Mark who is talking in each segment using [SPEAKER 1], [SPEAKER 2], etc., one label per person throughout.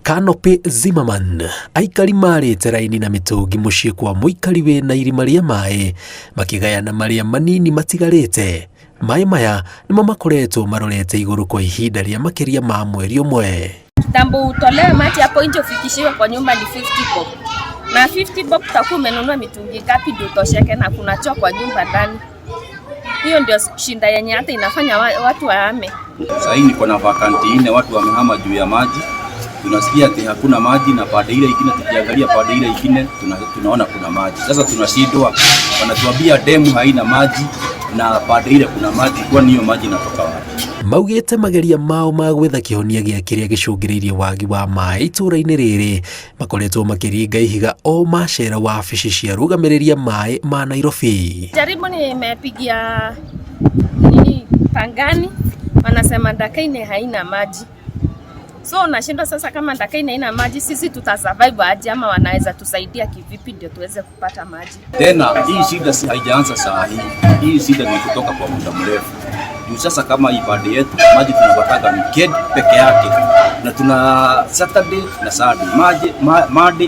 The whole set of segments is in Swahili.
[SPEAKER 1] Canopy Zimmerman aikari marĩte raini na mĩtũngi mũciĩ kwa mũikari wĩna irima rĩa maĩ makĩgayana marĩa manini matigarĩte. Maĩ maya nimo makoretwo marorete igũrũ kwa ihinda rĩa makĩria ma mweri ũmwe.
[SPEAKER 2] Kitambo utolewe maji hapo nje ufikishiwe kwa nyumba ni 50 bob. Na 50 bob utakuwa umenunua mitungi ngapi ndio utosheke na kuna choo kwa nyumba ndani. Hiyo ndio shinda yenye hata inafanya watu wahame.
[SPEAKER 3] Sasa hii niko na vakanti ine, watu wamehama juu ya maji. Tunasikia ati hakuna maji na pande ile ingine tukiangalia pande ile ingine tunaona kuna maji. Sasa tunashindwa, wanatuambia demu haina maji na pande ile kuna maji, kwa niyo maji inatoka wapi?
[SPEAKER 1] Maugĩte mageria mao ma gwetha kĩhonia gĩa kĩrĩa gĩcũngĩrĩirie wagi wa maĩ itũra-inĩ rĩrĩ makoretwo makĩringa ihiga o macera wabici cia rũgamĩrĩria maĩ ma Nairobi.
[SPEAKER 2] Jaribu nimepigia Pangani, wanasema Ndakaine haina maji. So nashindwa sasa, kama Ndakaine haina maji sisi tutasurvive aje, ama wanaweza tusaidia kivipi ndio tuweze kupata maji?
[SPEAKER 3] Tena hii shida si haijaanza saa hii. Hii shida ni kutoka kwa muda mrefu. Juu sasa kama hii pande yetu maji tunapata weekend peke yake, na tuna Saturday na Sunday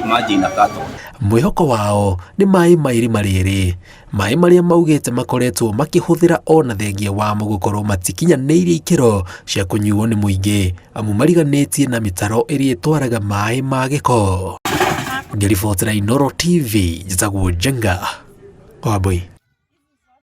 [SPEAKER 3] maji inakatwa.
[SPEAKER 1] Mwĩhoko wao nĩ maĩ ma irima rĩrĩ, maĩ marĩa maugĩte makoretwo makĩhũthĩra ona thengia wamo gũkorwo matikinyanĩirie ikĩro cia kũnyuo nĩ mũingĩ, amu mariganĩtie na mĩtaro ĩrĩa ĩtwaraga maĩ ma gĩko. Ngĩribotera Inooro TV, njĩtagwo Njenga Wambui.